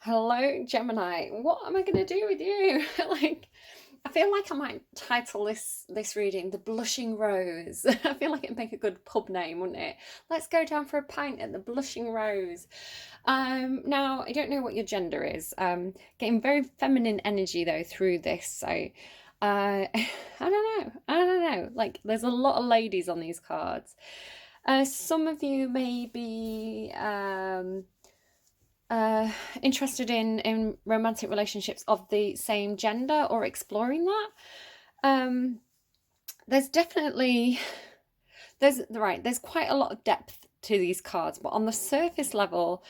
Hello, Gemini. What am I going to do with you? Like, I feel like I might title this reading "The Blushing Rose." I feel like it'd make a good pub name, wouldn't it? Let's go down for a pint at the Blushing Rose. Now I don't know what your gender is. Getting very feminine energy though through this, so I don't know. I don't know. Like, there's a lot of ladies on these cards. Some of you may be uh, interested in romantic relationships of the same gender or exploring that. Um, there's definitely there's quite a lot of depth to these cards, but on the surface level,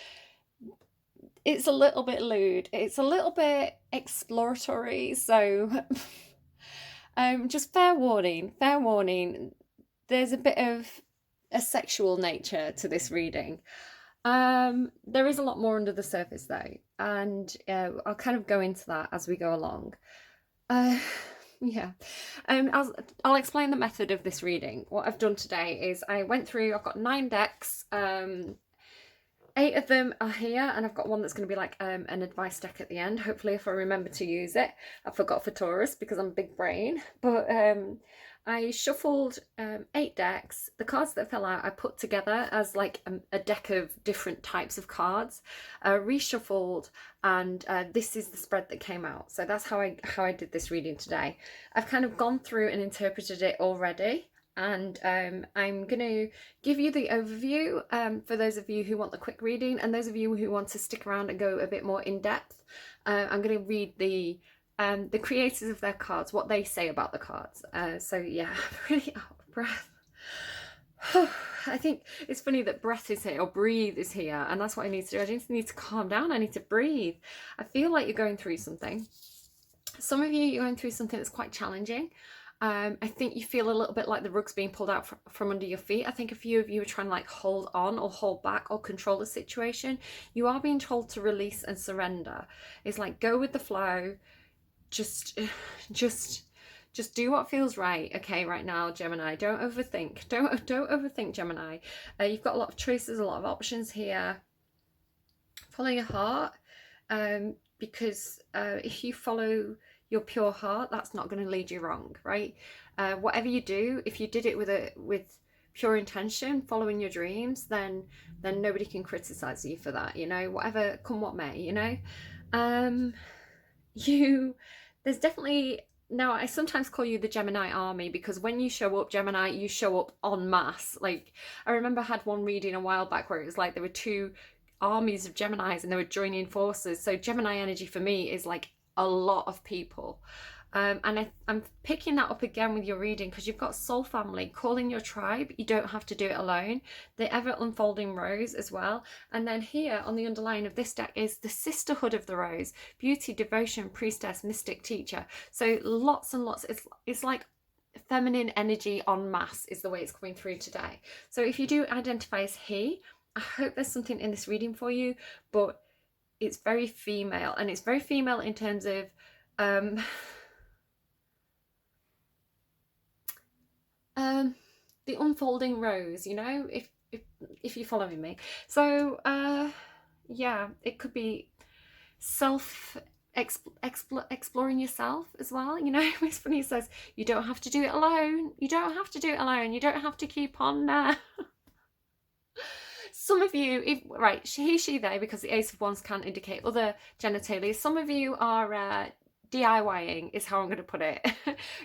it's a little bit lewd. It's a little bit exploratory. So, just fair warning. Fair warning. There's a bit of a sexual nature to this reading. There is a lot more under the surface though, and I'll kind of go into that as we go along. Uh, yeah, I'll explain the method of this reading. What I've done today is I went through. I've got 9 decks. 8 of them are here, and I've got one that's going to be like an advice deck at the end. Hopefully, if I remember to use it. I forgot for Taurus because I'm big brain, but I shuffled 8 decks. The cards that fell out I put together as like a deck of different types of cards, reshuffled, and this is the spread that came out. So that's how I did this reading today. I've kind of gone through and interpreted it already, and I'm going to give you the overview for those of you who want the quick reading, and those of you who want to stick around and go a bit more in depth. I'm going to read the creators of their cards, what they say about the cards. So yeah, I'm really out of breath. I think it's funny that breath is here, or breathe is here, and that's what I need to do. I just need to calm down. I need to breathe. I feel like you're going through something. Some of you, you're going through something that's quite challenging. I think you feel a little bit like the rug's being pulled out from under your feet. I think a few of you are trying to like hold on or hold back or control the situation. You are being told to release and surrender. It's like, go with the flow. Just do what feels right, okay, right now, Gemini. Don't overthink. Don't overthink, Gemini. You've got a lot of choices, a lot of options here. Follow your heart, because if you follow your pure heart, that's not going to lead you wrong, right? Whatever you do, if you did it with pure intention, following your dreams, then nobody can criticize you for that, you know, whatever, come what may, you know. There's definitely, now I sometimes call you the Gemini army, because when you show up, Gemini, you show up en masse. Like, I remember I had one reading a while back where it was like there were 2 armies of Geminis and they were joining forces. So Gemini energy for me is like a lot of people. And I'm picking that up again with your reading, because you've got soul family, calling your tribe. You don't have to do it alone. The ever unfolding rose as well. And then here on the underline of this deck is the sisterhood of the rose: beauty, devotion, priestess, mystic, teacher. So lots and lots. It's like feminine energy en masse is the way it's coming through today. So if you do identify as he, I hope there's something in this reading for you, but it's very female, and it's very female in terms of the unfolding rose, you know, if you're following me. So yeah, it could be exploring yourself as well, you know. It's funny, it says you don't have to do it alone. You don't have to do it alone. You don't have to keep on some of you, right, he, she, they, because the Ace of Wands can indicate other genitalia. Some of you are DIYing, is how I'm going to put it.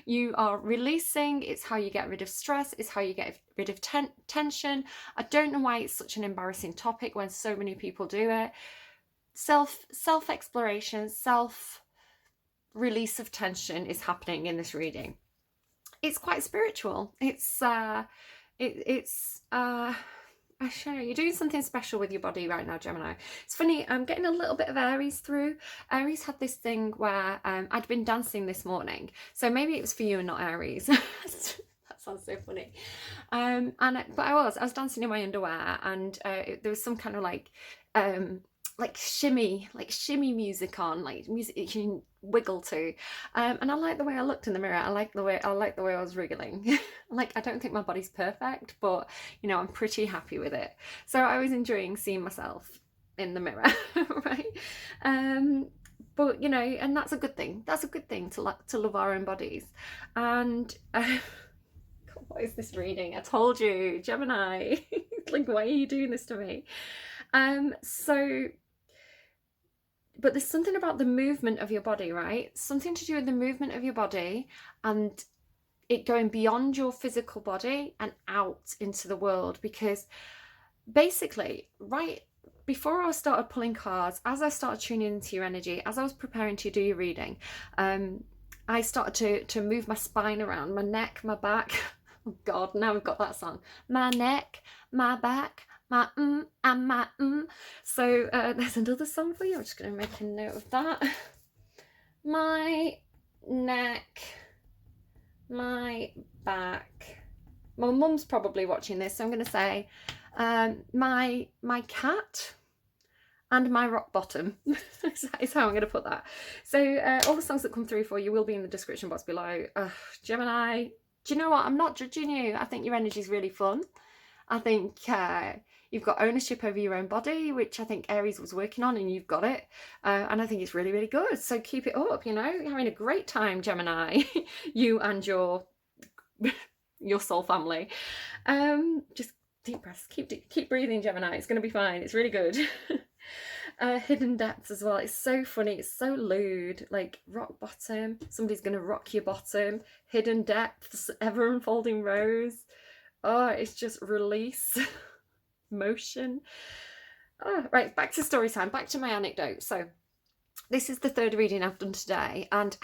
You are releasing. It's how you get rid of stress. It's how you get rid of tension. I don't know why it's such an embarrassing topic when so many people do it. Self-exploration, self-release of tension is happening in this reading. It's quite spiritual. I show you're doing something special with your body right now, Gemini. It's funny, I'm getting a little bit of Aries through. Aries had this thing where I'd been dancing this morning, so maybe it was for you and not Aries. That sounds so funny. But I was dancing in my underwear, and there was some kind of like shimmy music on, like music you can wiggle to, and I like the way I looked in the mirror. I like the way I was wriggling. Like, I don't think my body's perfect, but you know, I'm pretty happy with it. So I was enjoying seeing myself in the mirror. Right? But you know, and that's a good thing. That's a good thing to love our own bodies. And what is this reading? I told you, Gemini. Like, why are you doing this to me? So, but there's something about the movement of your body, right? Something to do with the movement of your body and it going beyond your physical body and out into the world. Because basically, right before I started pulling cards, as I started tuning into your energy, as I was preparing to do your reading, I started to move my spine around, my neck, my back. Oh God, now we've got that song. My neck, my back, my and my So there's another song for you. I'm just going to make a note of that. My neck, my back. My mum's probably watching this, so I'm going to say my cat and my rock bottom is how I'm going to put that. So all the songs that come through for you will be in the description box below. Gemini, do you know what? I'm not judging you. I think your energy is really fun. I think you've got ownership over your own body, which I think Aries was working on, and you've got it. And I think it's really, really good. So keep it up, you know. You're having a great time, Gemini. You and your soul family. Just deep breaths. Keep breathing, Gemini. It's going to be fine. It's really good. Hidden depths as well. It's so funny. It's so lewd. Like rock bottom. Somebody's going to rock your bottom. Hidden depths. Ever unfolding rose. Oh, it's just release. Motion. Oh, right, back to story time. Back to my anecdote. So this is the third reading I've done today, and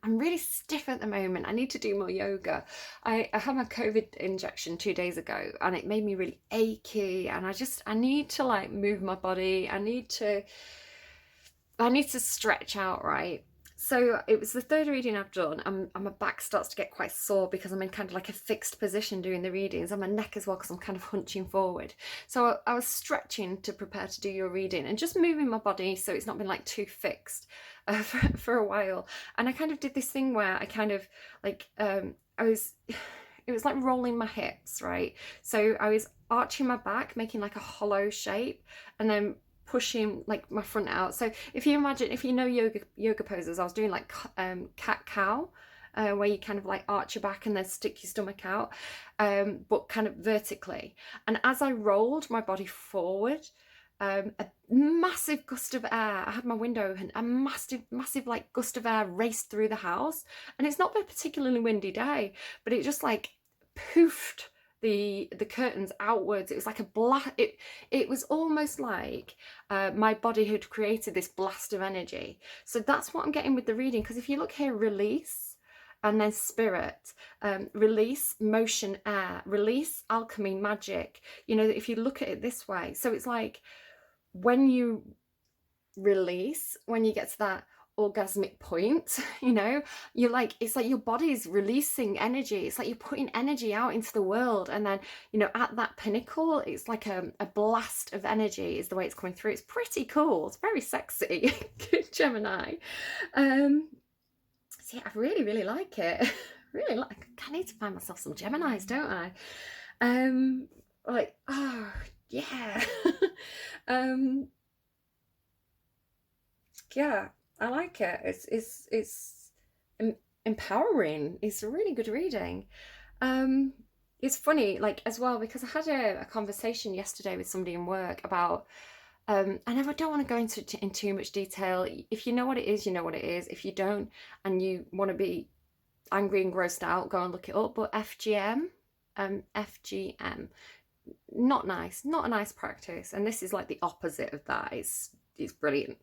I'm really stiff at the moment. I need to do more yoga. I had my COVID injection 2 days ago, and it made me really achy, and I need to like move my body. I need to stretch out, right? So it was the third reading I've done, and my back starts to get quite sore because I'm in kind of like a fixed position doing the readings, and my neck as well because I'm kind of hunching forward. So I was stretching to prepare to do your reading and just moving my body so it's not been like too fixed for a while. And I kind of did this thing where I kind of like, it was like rolling my hips, right? So I was arching my back, making like a hollow shape, and then pushing like my front out. So if you imagine, if you know yoga poses, I was doing like cat cow, where you kind of like arch your back and then stick your stomach out, but kind of vertically. And as I rolled my body forward, a massive gust of air, I had my window open, a massive like gust of air raced through the house. And it's not a particularly windy day, but it just like poofed the curtains outwards. It was like a blast. It was almost like my body had created this blast of energy. So that's what I'm getting with the reading, because if you look here, release, and then spirit, release, motion, air, release, alchemy, magic. You know, if you look at it this way, so it's like when you release, when you get to that orgasmic point, you know, you're like, it's like your body's releasing energy. It's like you're putting energy out into the world, and then, you know, at that pinnacle, it's like a blast of energy is the way it's coming through. It's pretty cool. It's very sexy. Good, Gemini. So yeah, I really, really like it. Really like. I need to find myself some Geminis, don't I? Like, oh yeah. Yeah, I like it. It's empowering. It's a really good reading. It's funny, like as well, because I had a conversation yesterday with somebody in work about, and I don't want to go into in too much detail. If you know what it is, you know what it is. If you don't, and you want to be angry and grossed out, go and look it up. But FGM, not nice, not a nice practice. And this is like the opposite of that. It's brilliant.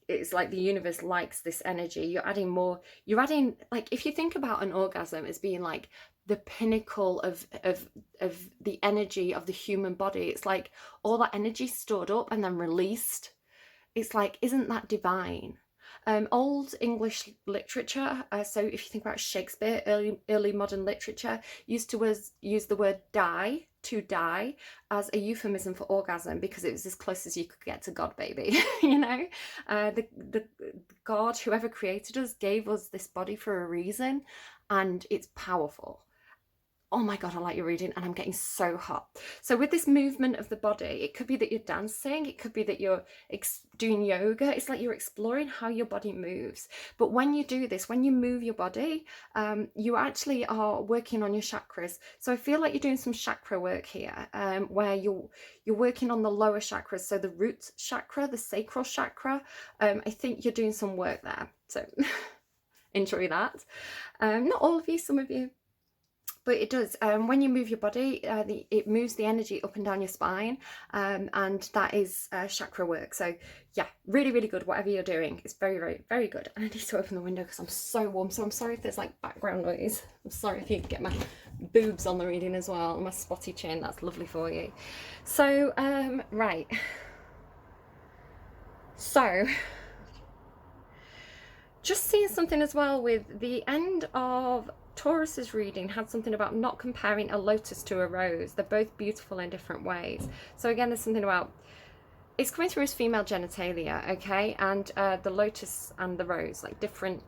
It's like the universe likes this energy. You're adding like, if you think about an orgasm as being like the pinnacle of the energy of the human body, it's like all that energy stored up and then released. It's like, isn't that divine? Old English literature, so if you think about Shakespeare, early modern literature, used to use the word die, to die, as a euphemism for orgasm, because it was as close as you could get to God, baby. You know, the God, whoever created us, gave us this body for a reason, and it's powerful. oh my God, I like your reading, and I'm getting so hot. So with this movement of the body, it could be that you're dancing, it could be that you're doing yoga. It's like you're exploring how your body moves. But when you do this, when you move your body, you actually are working on your chakras. So I feel like you're doing some chakra work here, where you're working on the lower chakras. So the root chakra, the sacral chakra, I think you're doing some work there. So enjoy that. Not all of you, some of you. But it does, when you move your body, it moves the energy up and down your spine, and that is chakra work. So yeah, really, really good, whatever you're doing. It's very, very, very good. And I need to open the window because I'm so warm, so I'm sorry if there's like background noise. I'm sorry if you get my boobs on the reading as well, and my spotty chin. That's lovely for you. So, right. So, just seeing something as well with the end of Taurus's reading had something about not comparing a lotus to a rose. They're both beautiful in different ways. So again, there's something about, it's coming through as female genitalia, okay? And the lotus and the rose, like different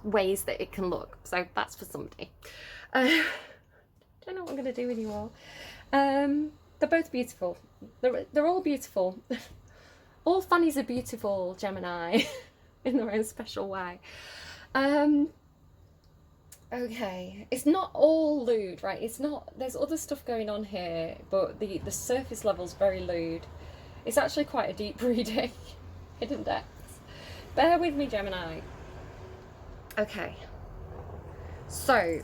ways that it can look. So that's for somebody. Don't know what I'm going to do with you all. They're both beautiful. They're all beautiful. All Fannies are beautiful, Gemini, in their own special way. Okay, it's not all lewd, right? It's not, there's other stuff going on here, but the surface level's very lewd. It's actually quite a deep reading, hidden depths. Bear with me, Gemini. Okay, so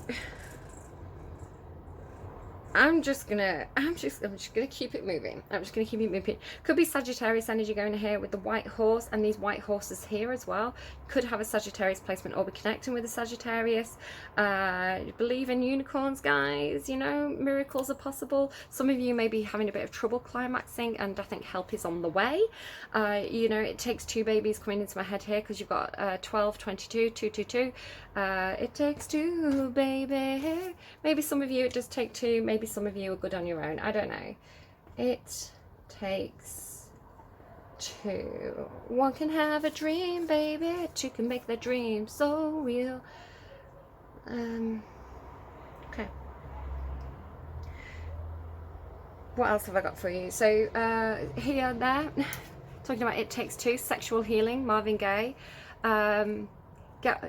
I'm just gonna keep it moving. I'm just gonna keep it moving. Could be Sagittarius energy going here with the white horse and these white horses here as well. Could have a Sagittarius placement or be connecting with a Sagittarius. Believe in unicorns, guys. You know, miracles are possible. Some of you may be having a bit of trouble climaxing, and I think help is on the way. You know, it takes two babies coming into my head here because you've got 12, 22, 222. It takes two, baby. Maybe some of you it does take two. Maybe some of you are good on your own. I don't know. It takes two. One can have a dream, baby. Two can make their dream so real. Okay. What else have I got for you? So here, there, talking about it takes two. Sexual healing. Marvin Gaye.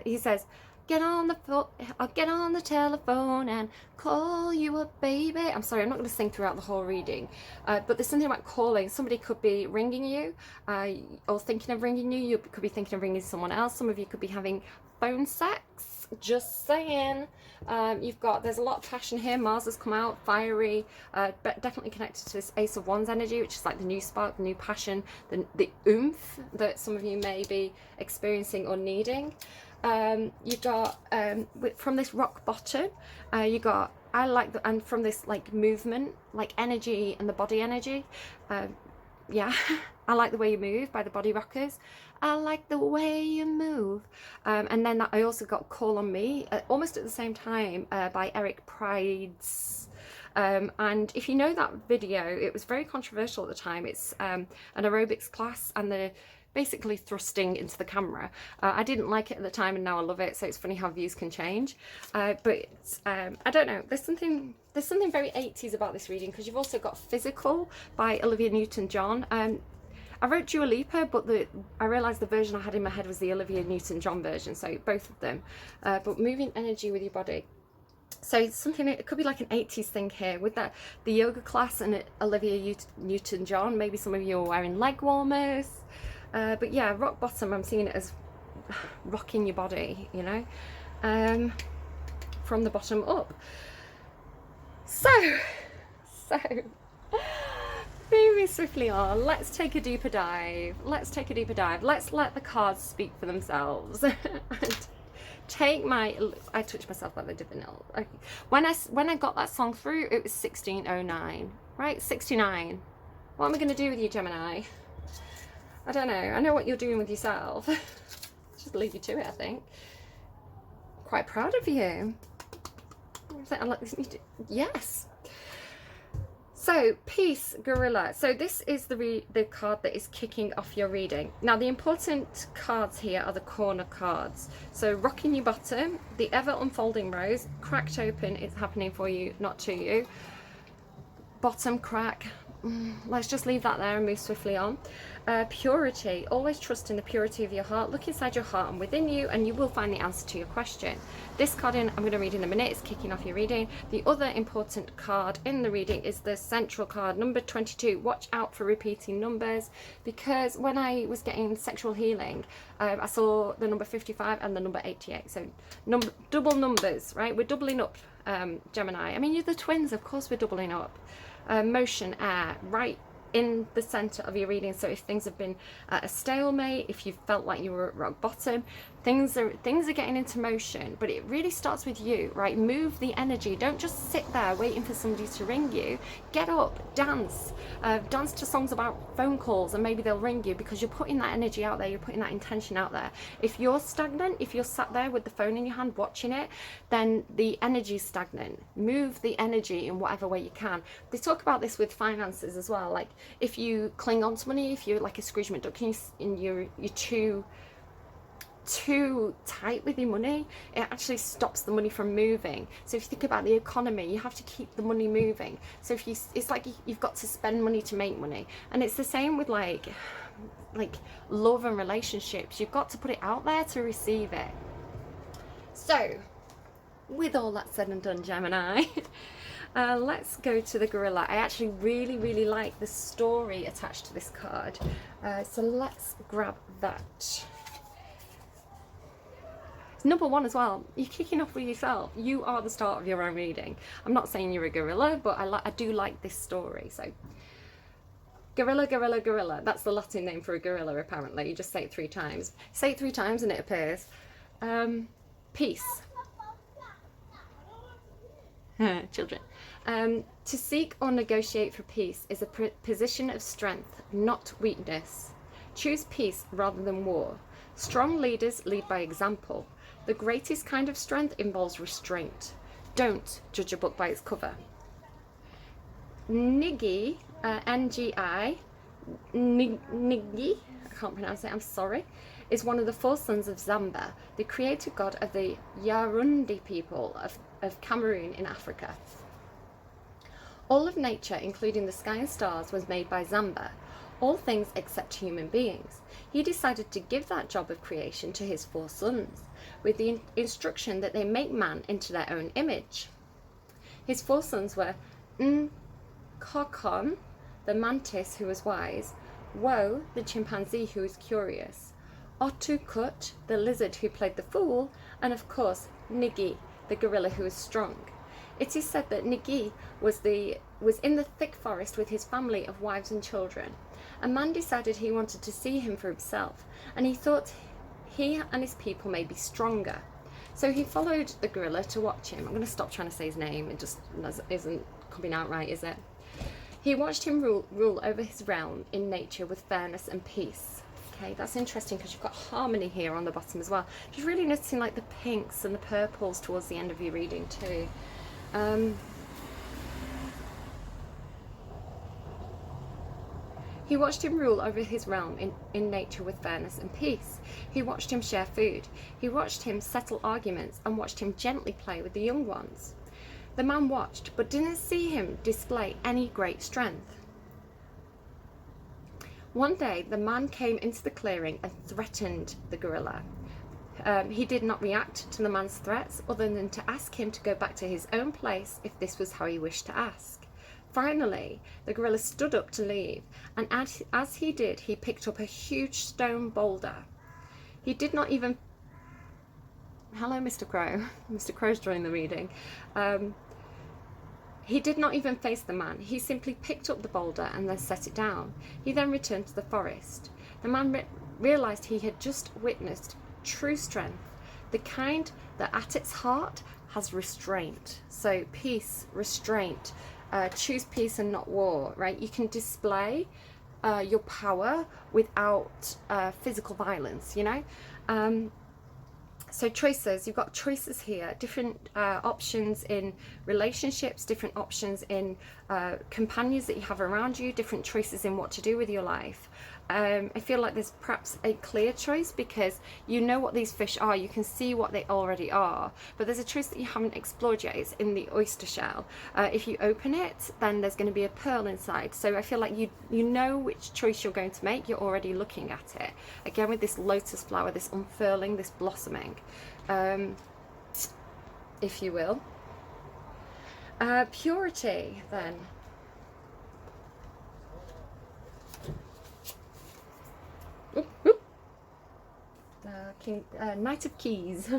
He says, get on the telephone and call you up, baby. I'm sorry, I'm not going to sing throughout the whole reading, but there's something about calling. Somebody could be ringing you, or thinking of ringing you. You could be thinking of ringing someone else. Some of you could be having phone sex. Just saying. There's a lot of passion here. Mars has come out, fiery, but definitely connected to this Ace of Wands energy, which is like the new spark, the new passion, the oomph that some of you may be experiencing or needing. You've got from this rock bottom, you got, and from this like movement, like energy and the body energy, yeah, I like the way you move by the Body Rockers. I like the way you move. And then I also got Call on Me, almost at the same time, by Eric Prides. And if you know that video, it was very controversial at the time. It's an aerobics class, and they're basically thrusting into the camera. I didn't like it at the time, and now I love it. So it's funny how views can change. But I don't know. There's something very 80s about this reading, because you've also got Physical by Olivia Newton-John. I wrote Dua Lipa, but I realised the version I had in my head was the Olivia Newton-John version, so both of them. But moving energy with your body. So something, it could be like an 80s thing here with the yoga class and Olivia Newton-John. Maybe some of you are wearing leg warmers. But yeah, rock bottom, I'm seeing it as rocking your body, you know, from the bottom up. So moving swiftly on, let's take a deeper dive. Let's let the cards speak for themselves. And take I touched myself like they did vanilla. Okay. When I got that song through, it was 1609, right? 69. What am I going to do with you, Gemini? I don't know. I know what you're doing with yourself. Just leave you to it, I think. Quite proud of you. Yes. So, Peace, Gorilla. So this is the card that is kicking off your reading. Now, the important cards here are the corner cards. So, rocking your bottom, the ever unfolding rose, cracked open, it's happening for you, not to you. Bottom crack, let's just leave that there and move swiftly on. Purity, always trust in the purity of your heart. Look inside your heart and within you, and you will find the answer to your question. This card I'm going to read in a minute. It's kicking off your reading. The other important card in the reading is the central card, number 22. Watch out for repeating numbers, because when I was getting sexual healing, I saw the number 55 and the number 88. So double numbers, right? We're doubling up, Gemini. I mean, you're the twins, of course we're doubling up. Motion, air, right in the center of your reading. So if things have been at a stalemate, if you felt like you were at rock bottom, things are getting into motion. But it really starts with you, right? Move the energy. Don't just sit there waiting for somebody to ring you. Get up, dance, dance to songs about phone calls, and maybe they'll ring you, because you're putting that energy out there, you're putting that intention out there. If you're stagnant, if you're sat there with the phone in your hand watching it, then the energy's stagnant. Move the energy in whatever way you can. They talk about this with finances as well. Like, if you cling on to money, if you're like a Scrooge McDuck and you're too tight with your money, it actually stops the money from moving. So if you think about the economy, you have to keep the money moving. So if it's like you've got to spend money to make money. And it's the same with like love and relationships. You've got to put it out there to receive it. So with all that said and done, Gemini, let's go to the gorilla. I actually really like the story attached to this card. So let's grab that. Number one as well, you're kicking off with yourself. You are the start of your own reading. I'm not saying you're a gorilla, but I do like this story. So gorilla, gorilla, gorilla. That's the Latin name for a gorilla, apparently. You just say it 3 times. Say it 3 times and it appears. Peace. Children. To seek or negotiate for peace is a position of strength, not weakness. Choose peace rather than war. Strong leaders lead by example. The greatest kind of strength involves restraint. Don't judge a book by its cover. Nigi, N-G-I, Nigi, I can't pronounce it, I'm sorry, is one of the 4 sons of Zamba, the creator god of the Yarundi people of Cameroon in Africa. All of nature, including the sky and stars, was made by Zamba, all things except human beings. He decided to give that job of creation to his 4 sons, with the instruction that they make man into their own image. His 4 sons were Nkokon, the mantis who was wise, Wo, the chimpanzee who was curious, Otukut, the lizard who played the fool, and of course Nigi, the gorilla who was strong. It is said that Nigi was in the thick forest with his family of wives and children. A man decided he wanted to see him for himself, and he thought he and his people may be stronger. So he followed the gorilla to watch him. I'm going to stop trying to say his name. It just isn't coming out right, is it? He watched him rule over his realm in nature with fairness and peace. Okay, that's interesting because you've got harmony here on the bottom as well. Just really noticing like the pinks and the purples towards the end of your reading too. He watched him rule over his realm in nature with fairness and peace. He watched him share food. He watched him settle arguments and watched him gently play with the young ones. The man watched, but didn't see him display any great strength. One day, the man came into the clearing and threatened the gorilla. He did not react to the man's threats other than to ask him to go back to his own place if this was how he wished to ask. Finally, the gorilla stood up to leave, and as he did, he picked up a huge stone boulder. He did not even... Hello, Mr. Crow. Mr. Crow's joining the reading. He did not even face the man. He simply picked up the boulder and then set it down. He then returned to the forest. The man realized he had just witnessed true strength, the kind that at its heart has restraint. So peace, restraint. Choose peace and not war, right? You can display your power without physical violence, you know? So choices, you've got choices here, different options in relationships, different options in companions that you have around you, different choices in what to do with your life. I feel like there's perhaps a clear choice because you know what these fish are, you can see what they already are, but there's a choice that you haven't explored yet. It's in the oyster shell. If you open it, then there's going to be a pearl inside. So I feel like you know which choice you're going to make, you're already looking at it. Again, with this lotus flower, this unfurling, this blossoming, if you will. Purity, then. Knight of Keys.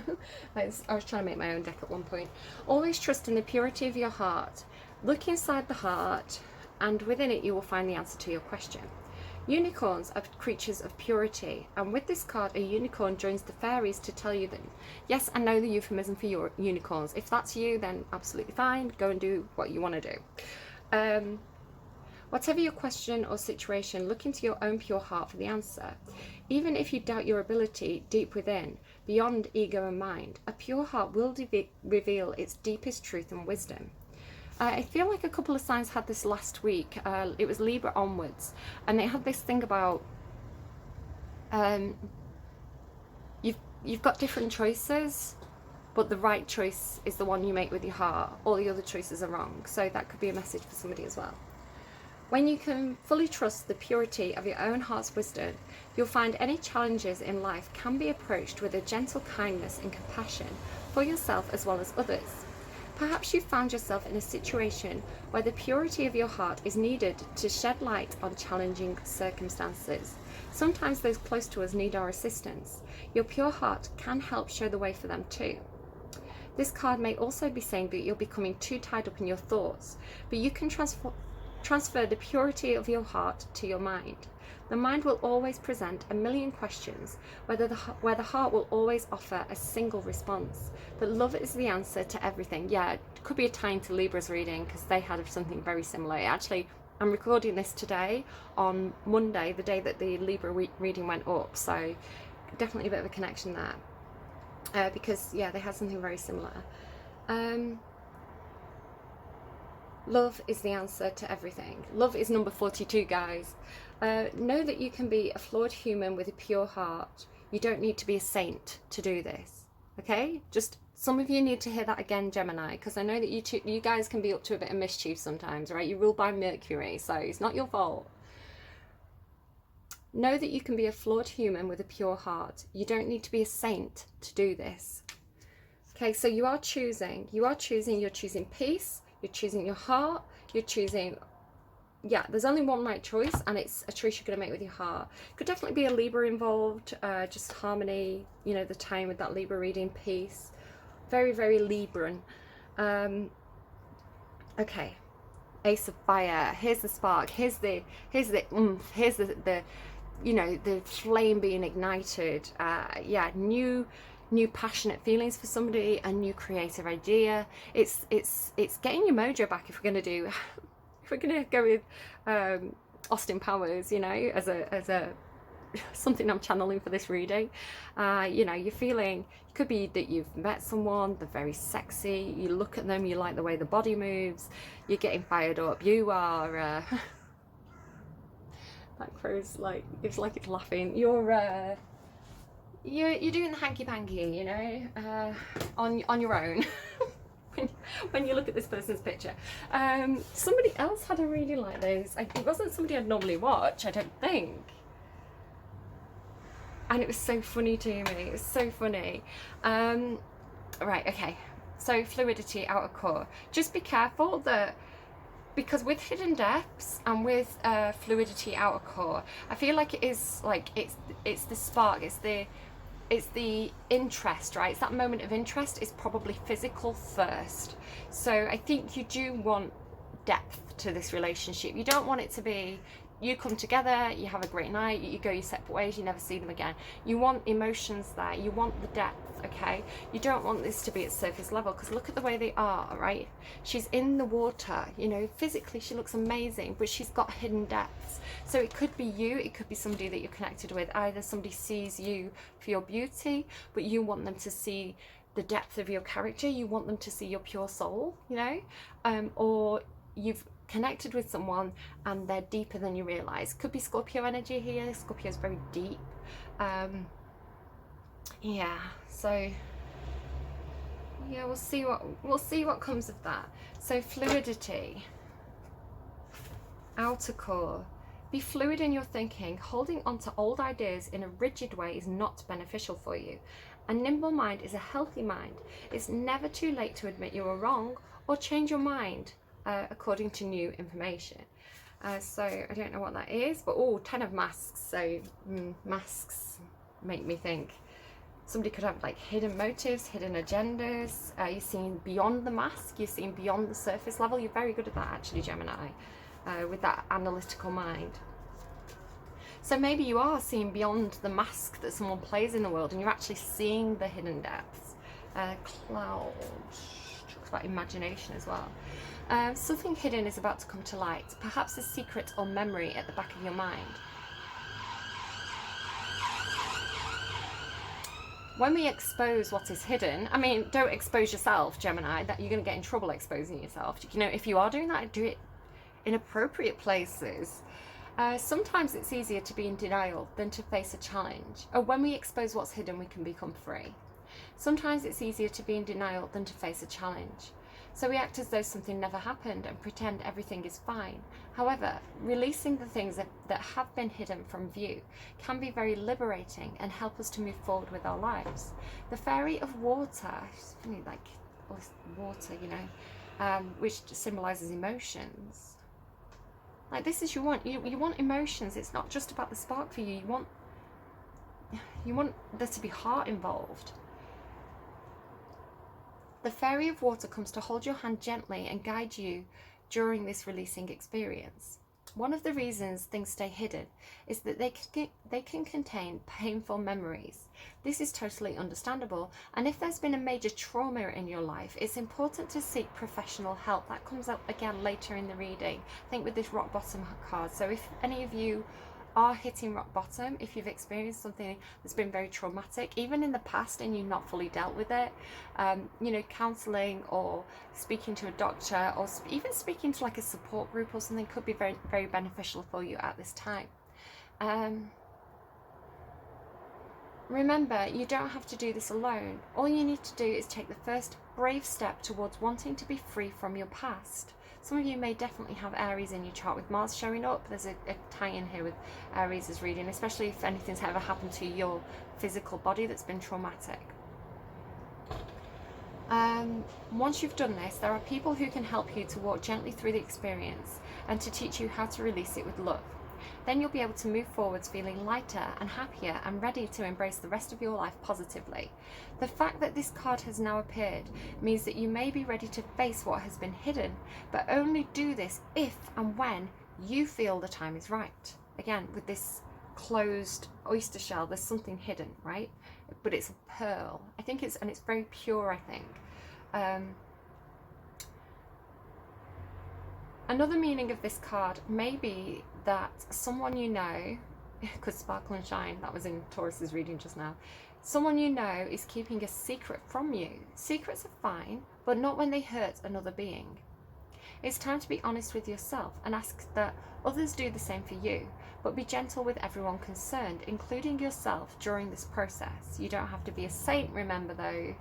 I was trying to make my own deck at one point. Always trust in the purity of your heart. Look inside the heart, and within it you will find the answer to your question. Unicorns are creatures of purity, and with this card, a unicorn joins the fairies to tell you that, yes, I know the euphemism for your unicorns. If that's you, then absolutely fine. Go and do what you want to do. Whatever your question or situation, look into your own pure heart for the answer. Even if you doubt your ability deep within, beyond ego and mind, a pure heart will reveal its deepest truth and wisdom. I feel like a couple of signs had this last week. It was Libra onwards, and it had this thing about you've got different choices, but the right choice is the one you make with your heart. All the other choices are wrong. So that could be a message for somebody as well. When you can fully trust the purity of your own heart's wisdom, you'll find any challenges in life can be approached with a gentle kindness and compassion for yourself as well as others. Perhaps you found yourself in a situation where the purity of your heart is needed to shed light on challenging circumstances. Sometimes those close to us need our assistance. Your pure heart can help show the way for them too. This card may also be saying that you're becoming too tied up in your thoughts, but you can transfer the purity of your heart to your mind. The mind will always present a million questions, where the heart will always offer a single response. But love is the answer to everything. Yeah, it could be a tie into Libra's reading because they had something very similar. Actually, I'm recording this today on Monday, the day that the Libra reading went up. So definitely a bit of a connection there. Because, yeah, they had something very similar. Love is the answer to everything. Love is number 42, guys. Know that you can be a flawed human with a pure heart. You don't need to be a saint to do this. Okay? Just some of you need to hear that again, Gemini, because I know that you guys can be up to a bit of mischief sometimes, right? You're ruled by Mercury, so it's not your fault. Know that you can be a flawed human with a pure heart. You don't need to be a saint to do this. Okay, so you're choosing peace. You're choosing your heart, you're choosing, yeah, there's only one right choice, and it's a choice you're going to make with your heart. Could definitely be a Libra involved, just harmony, you know, the time with that Libra reading, peace. Very, very Libran. Okay, Ace of Fire, here's the spark, here's the you know, the flame being ignited. Yeah, new passionate feelings for somebody, a new creative idea. It's getting your mojo back. If we're gonna go with Austin Powers, you know, as a something I'm channeling for this reading. You know, you're feeling, it could be that you've met someone, they're very sexy, you look at them, you like the way the body moves, you're getting fired up, you are that crow's like, it's like it's laughing, you're doing the hanky-panky, you know, on your own. when you look at this person's picture. Somebody else had a reading like this. It wasn't somebody I'd normally watch, I don't think. And it was so funny to me. It was so funny. Right, okay. So fluidity, outer core. Just be careful that, because with hidden depths and with fluidity, outer core, I feel like it is like it's the spark, it's the interest, right? It's that moment of interest is probably physical first. So I think you do want depth to this relationship. You don't want it to be you come together, you have a great night, you go your separate ways, you never see them again. You want emotions there, you want the depth, okay? You don't want this to be at surface level, because look at the way they are, right? She's in the water, you know, physically she looks amazing, but she's got hidden depths. So it could be you, it could be somebody that you're connected with. Either somebody sees you for your beauty, but you want them to see the depth of your character, you want them to see your pure soul, you know, or you've connected with someone and they're deeper than you realize. Could be Scorpio energy here. Scorpio is very deep. Yeah, so yeah, we'll see what comes of that. So fluidity, outer core. Be fluid in your thinking. Holding on to old ideas in a rigid way is not beneficial for you. A nimble mind is a healthy mind. It's never too late to admit you were wrong or change your mind according to new information. So I don't know what that is, but oh, 10 of masks. So masks make me think somebody could have like hidden motives, hidden agendas. You're seeing beyond the mask, you're seeing beyond the surface level. You're very good at that actually, Gemini, with that analytical mind. So maybe you are seeing beyond the mask that someone plays in the world, and you're actually seeing the hidden depths. Cloud talks about imagination as well. Something hidden is about to come to light, perhaps a secret or memory at the back of your mind. When we expose what is hidden, I mean, don't expose yourself, Gemini, that you're going to get in trouble exposing yourself. You know, if you are doing that, do it in appropriate places. Sometimes it's easier to be in denial than to face a challenge. Or when we expose what's hidden, we can become free. Sometimes it's easier to be in denial than to face a challenge. So we act as though something never happened and pretend everything is fine. However, releasing the things that have been hidden from view can be very liberating and help us to move forward with our lives. The fairy of water, it's funny, like all this water, you know, which symbolizes emotions. Like this is you want emotions. It's not just about the spark for you. You want there to be heart involved. The fairy of water comes to hold your hand gently and guide you during this releasing experience. One of the reasons things stay hidden is that they can contain painful memories. This is totally understandable, and if there's been a major trauma in your life, it's important to seek professional help. That comes up again later in the reading, I think, with this rock bottom card. So if any of you are hitting rock bottom, if you've experienced something that's been very traumatic, even in the past, and you've not fully dealt with it, you know, counselling or speaking to a doctor or even speaking to like a support group or something could be very, very beneficial for you at this time. Remember, you don't have to do this alone. All you need to do is take the first brave step towards wanting to be free from your past. Some of you may definitely have Aries in your chart with Mars showing up. There's a tie-in here with Aries as reading, especially if anything's ever happened to your physical body that's been traumatic. Once you've done this, there are people who can help you to walk gently through the experience and to teach you how to release it with love. Then you'll be able to move forwards feeling lighter and happier and ready to embrace the rest of your life positively. The fact that this card has now appeared means that you may be ready to face what has been hidden, but only do this if and when you feel the time is right. Again, with this closed oyster shell, there's something hidden, right? But it's a pearl. I think it's very pure, I think. Another meaning of this card may be that someone you know could sparkle and shine. That was in Taurus's reading just now. Someone you know is keeping a secret from you. Secrets are fine, but not when they hurt another being. It's time to be honest with yourself and ask that others do the same for you, but be gentle with everyone concerned, including yourself during this process. You don't have to be a saint, remember though.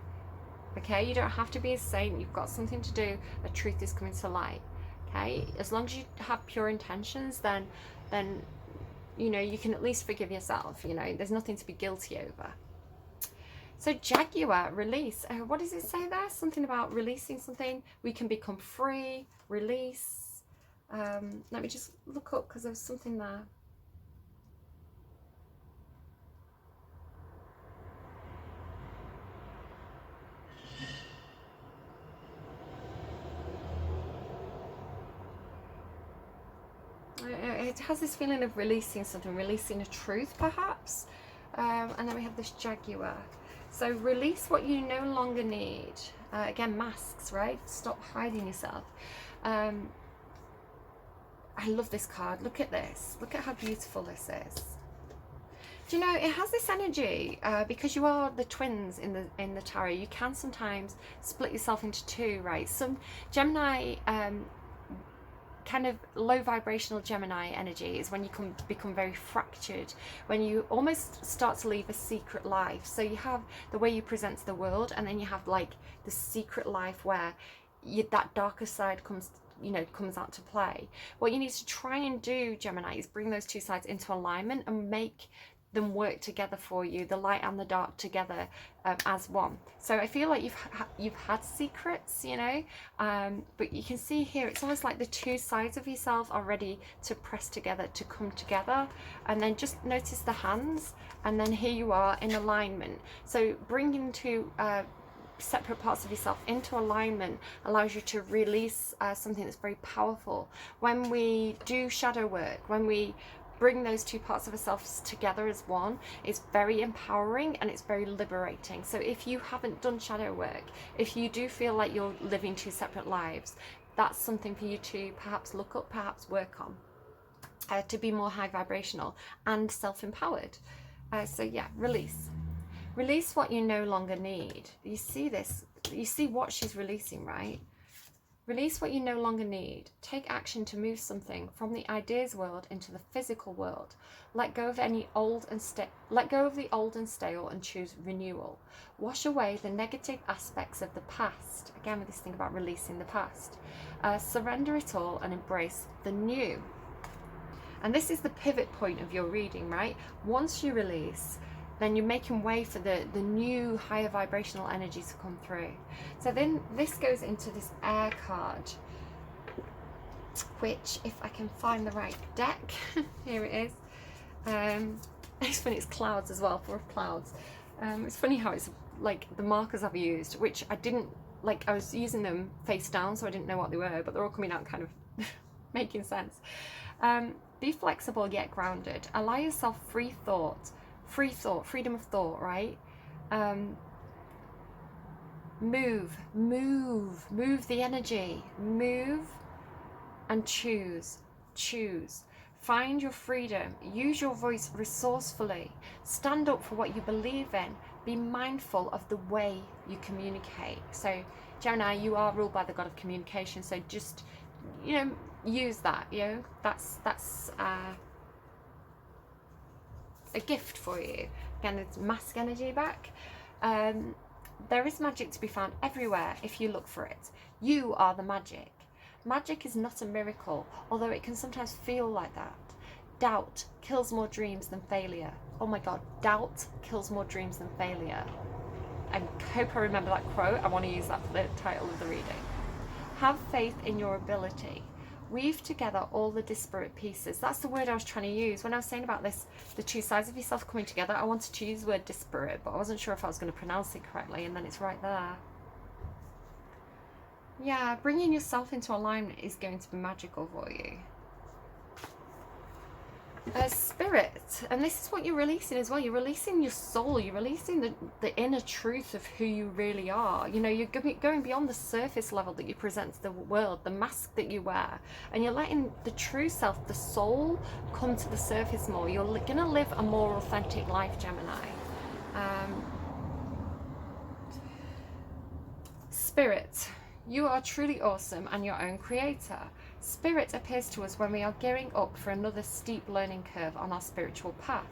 Okay, you don't have to be a saint. You've got something to do. The truth is coming to light. Okay, as long as you have pure intentions, then you know, you can at least forgive yourself. You know, there's nothing to be guilty over. So Jaguar, release. What does it say there? Something about releasing something. We can become free, release. Let me just look up because there was something there. it has this feeling of releasing something, releasing a truth perhaps. And then we have this Jaguar. So release what you no longer need. Again, masks, right? Stop hiding yourself. I love this card. Look at this. Look at how beautiful this is. Do you know, it has this energy, because you are the twins in the tarot, you can sometimes split yourself into two, right? Some Gemini, kind of low vibrational Gemini energy is when you can become very fractured, when you almost start to live a secret life. So you have the way you present to the world, and then you have like the secret life where that darker side comes out to play. What you need to try and do, Gemini, is bring those two sides into alignment and make them work together for you, the light and the dark together, as one. So I feel like you've had secrets, you know, but you can see here it's almost like the two sides of yourself are ready to press together, to come together. And then just notice the hands, and then here you are in alignment. So bringing two separate parts of yourself into alignment allows you to release something that's very powerful. When we do shadow work, when we bring those two parts of ourselves together as one, it's very empowering and it's very liberating. So if you haven't done shadow work, if you do feel like you're living two separate lives, that's something for you to perhaps look up, perhaps work on, to be more high vibrational and self-empowered. So yeah, release what you no longer need. You see this, you see what she's releasing, right? Release what you no longer need. Take action to move something from the ideas world into the physical world. Let go of the old and stale and choose renewal. Wash away the negative aspects of the past. Again, with this thing about releasing the past. Surrender it all and embrace the new. And this is the pivot point of your reading, right? Once you release, then you're making way for the new higher vibrational energy to come through. So then this goes into this air card, which, if I can find the right deck, here it is. It's funny, it's clouds as well, full of clouds. It's funny how it's like the markers I've used, which I didn't, like I was using them face down, so I didn't know what they were, but they're all coming out kind of making sense. Be flexible yet grounded. Allow yourself freedom of thought, right? Move the energy, move and choose. Find your freedom, use your voice resourcefully, stand up for what you believe in, be mindful of the way you communicate. So Gemini, you are ruled by the god of communication, so just, you know, use that, you know, that's a gift for you. Again, it's mask energy back. There is magic to be found everywhere if you look for it. You are the magic. Magic is not a miracle, although it can sometimes feel like that. Doubt kills more dreams than failure. Oh my god, doubt kills more dreams than failure. I hope I remember that quote. I want to use that for the title of the reading. Have faith in your ability. Weave together all the disparate pieces. That's the word I was trying to use. When I was saying about this, the two sides of yourself coming together, I wanted to use the word disparate, but I wasn't sure if I was going to pronounce it correctly, and then it's right there. Yeah, bringing yourself into alignment is going to be magical for you. Spirit, and this is what you're releasing as well. You're releasing your soul. You're releasing the inner truth of who you really are. You know, you're going beyond the surface level that you present to the world, the mask that you wear, and you're letting the true self, the soul, come to the surface more. You're going to live a more authentic life, Gemini. Spirit, you are truly awesome and your own creator. Spirit appears to us when we are gearing up for another steep learning curve on our spiritual path.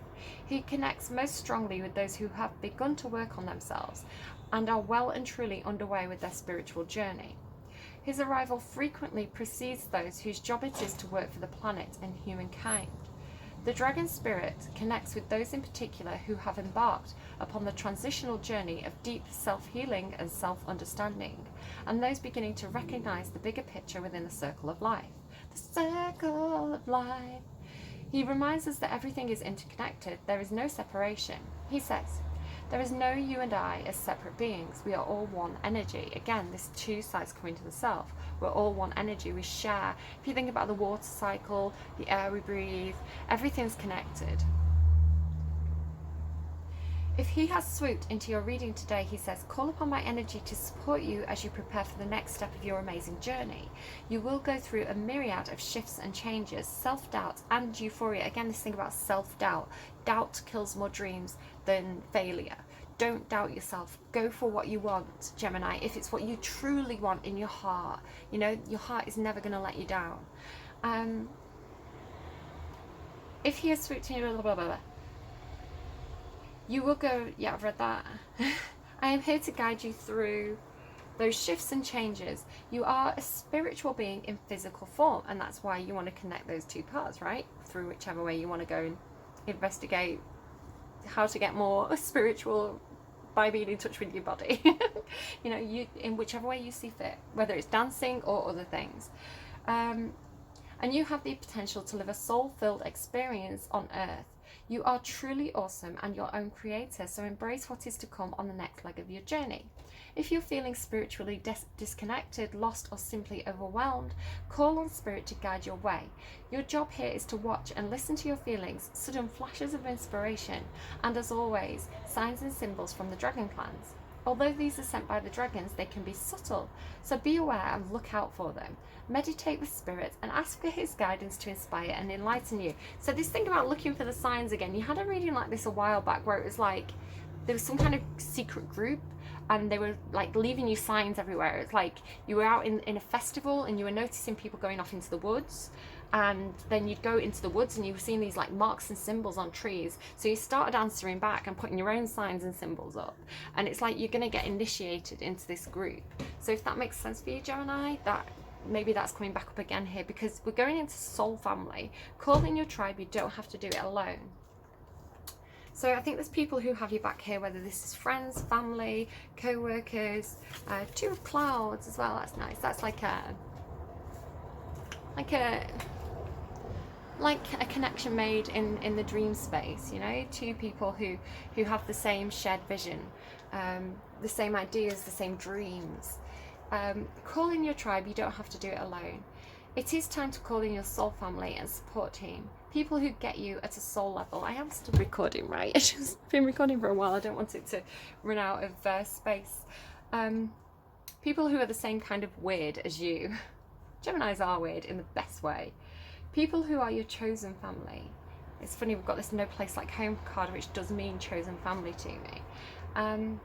He connects most strongly with those who have begun to work on themselves and are well and truly underway with their spiritual journey. His arrival frequently precedes those whose job it is to work for the planet and humankind. The dragon spirit connects with those in particular who have embarked upon the transitional journey of deep self-healing and self-understanding, and those beginning to recognize the bigger picture within the circle of life. The circle of life. He reminds us that everything is interconnected. There is no separation. He says, There is no you and I as separate beings. We are all one energy. Again, this two sides coming to the self. We're all one energy. We share. If you think about the water cycle, the air we breathe, everything's connected. If he has swooped into your reading today, he says, call upon my energy to support you as you prepare for the next step of your amazing journey. You will go through a myriad of shifts and changes, self-doubt and euphoria. Again, this thing about self-doubt. Doubt kills more dreams than failure. Don't doubt yourself. Go for what you want, Gemini. If it's what you truly want in your heart, you know, your heart is never going to let you down. If he has swooped in, blah, blah, blah, blah. You will go, yeah, I've read that. I am here to guide you through those shifts and changes. You are a spiritual being in physical form, and that's why you want to connect those two parts, right? Through whichever way you want to go and investigate how to get more spiritual by being in touch with your body. You know, you in whichever way you see fit, whether it's dancing or other things. And you have the potential to live a soul-filled experience on earth. You are truly awesome and your own creator, so embrace what is to come on the next leg of your journey. If you're feeling spiritually disconnected, lost, or simply overwhelmed, call on Spirit to guide your way. Your job here is to watch and listen to your feelings, sudden flashes of inspiration, and as always, signs and symbols from the dragon clans. Although these are sent by the dragons, they can be subtle, so be aware and look out for them. Meditate with Spirit and ask for his guidance to inspire and enlighten you. So this thing about looking for the signs again, you had a reading like this a while back where it was like there was some kind of secret group and they were like leaving you signs everywhere. It's like you were out in a festival and you were noticing people going off into the woods, and then you'd go into the woods and you were seeing these like marks and symbols on trees, so you started answering back and putting your own signs and symbols up, and it's like you're going to get initiated into this group. So if that makes sense for you, Gemini, that maybe that's coming back up again here, because we're going into soul family. Call in your tribe. You don't have to do it alone. So I think there's people who have your back here, whether this is friends, family, co-workers, two of clouds as well. That's nice. That's like a connection made in the dream space, you know, two people who have the same shared vision, the same ideas, the same dreams. Call in your tribe. You don't have to do it alone. It is time to call in your soul family and support team, people who get you at a soul level. I am still recording, right? It's just been recording for a while. I don't want it to run out of space. People who are the same kind of weird as you. Geminis are weird in the best way. People who are your chosen family. It's funny, we've got this no place like home card, which does mean chosen family to me.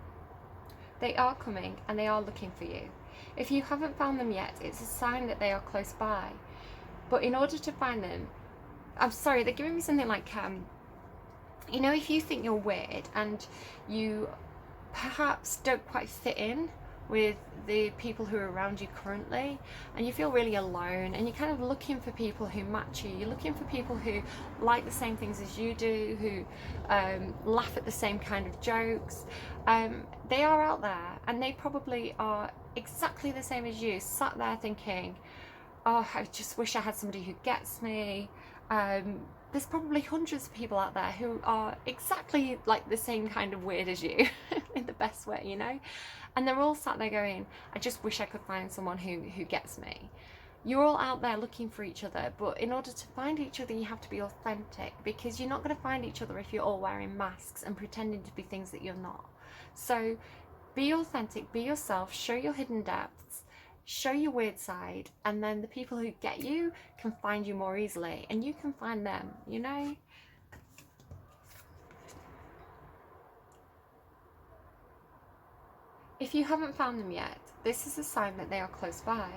They are coming and they are looking for you. If you haven't found them yet, it's a sign that they are close by. But in order to find them, I'm sorry, they're giving me something like, you know, if you think you're weird and you perhaps don't quite fit in with the people who are around you currently, and you feel really alone, and you're kind of looking for people who match you, you're looking for people who like the same things as you do, who laugh at the same kind of jokes, they are out there, and they probably are exactly the same as you, sat there thinking, oh, I just wish I had somebody who gets me. There's probably hundreds of people out there who are exactly like the same kind of weird as you in the best way, you know, and they're all sat there going, I just wish I could find someone who gets me. You're all out there looking for each other, but in order to find each other you have to be authentic, because you're not going to find each other if you're all wearing masks and pretending to be things that you're not. So be authentic, be yourself, show your hidden depths, show your weird side, and then the people who get you can find you more easily, and you can find them, you know. If you haven't found them yet, this is a sign that they are close by.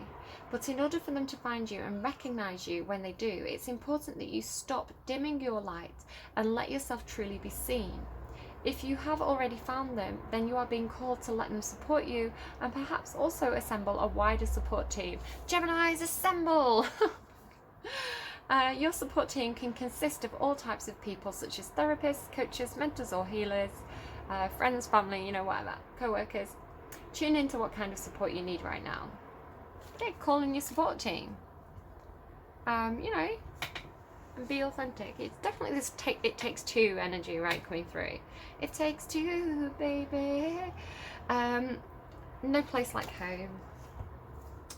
But in order for them to find you and recognize you when they do, it's important that you stop dimming your light and let yourself truly be seen. If you have already found them, then you are being called to let them support you, and perhaps also assemble a wider support team. Geminis, assemble! Your support team can consist of all types of people, such as therapists, coaches, mentors or healers, friends, family, you know, whatever, co-workers. Tune into what kind of support you need right now. Okay, call in your support team. You know, and be authentic. It's definitely this it takes two energy, right, coming through. It takes two, baby. No place like home.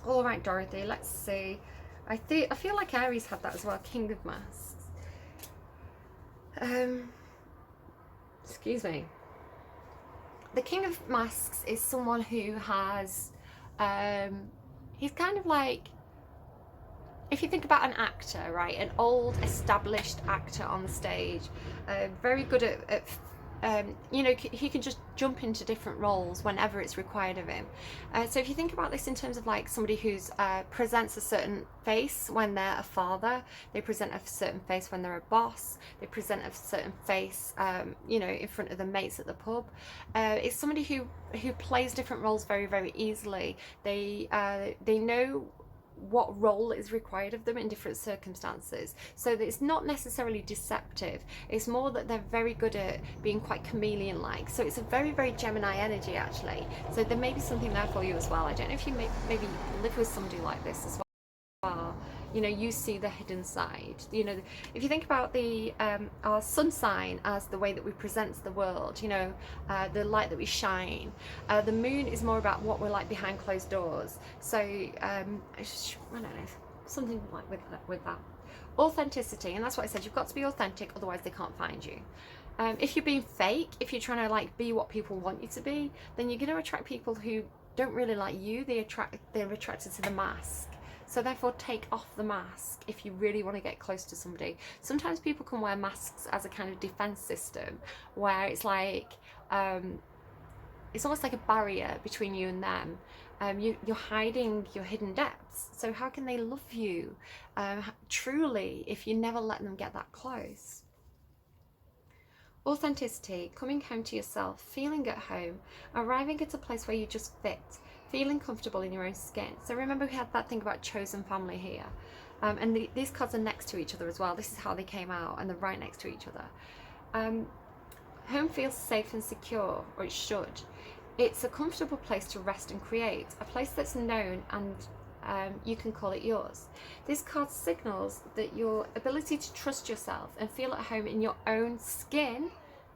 All right, Dorothy, let's see. I feel like Aries had that as well. King of Masks. Excuse me. The King of Masks is someone who has, he's kind of like, if you think about an actor, right, an old established actor on the stage, very good at you know, he can just jump into different roles whenever it's required of him. So if you think about this in terms of like somebody who's presents a certain face when they're a father, they present a certain face when they're a boss, they present a certain face, you know, in front of the mates at the pub. It's somebody who plays different roles very, very easily. They know what role is required of them in different circumstances, so that it's not necessarily deceptive. It's more that they're very good at being quite chameleon like. So it's a very, very Gemini energy actually. So there may be something there for you as well. I don't know if you maybe live with somebody like this as well. You know, you see the hidden side. You know, if you think about the our sun sign as the way that we present the world, you know, the light that we shine. The moon is more about what we're like behind closed doors. So I don't know, something like with that. Authenticity, and that's what I said. You've got to be authentic, otherwise they can't find you. If you're being fake, if you're trying to like be what people want you to be, then you're going to attract people who don't really like you. They're attracted to the mask. So therefore take off the mask if you really want to get close to somebody. Sometimes people can wear masks as a kind of defense system, where it's like, it's almost like a barrier between you and them. You're hiding your hidden depths. So how can they love you truly if you never let them get that close? Authenticity, coming home to yourself, feeling at home, arriving at a place where you just fit, feeling comfortable in your own skin. So remember we had that thing about chosen family here. And these cards are next to each other as well. This is how they came out, and they're right next to each other. Home feels safe and secure, or it should. It's a comfortable place to rest and create, a place that's known and you can call it yours. This card signals that your ability to trust yourself and feel at home in your own skin,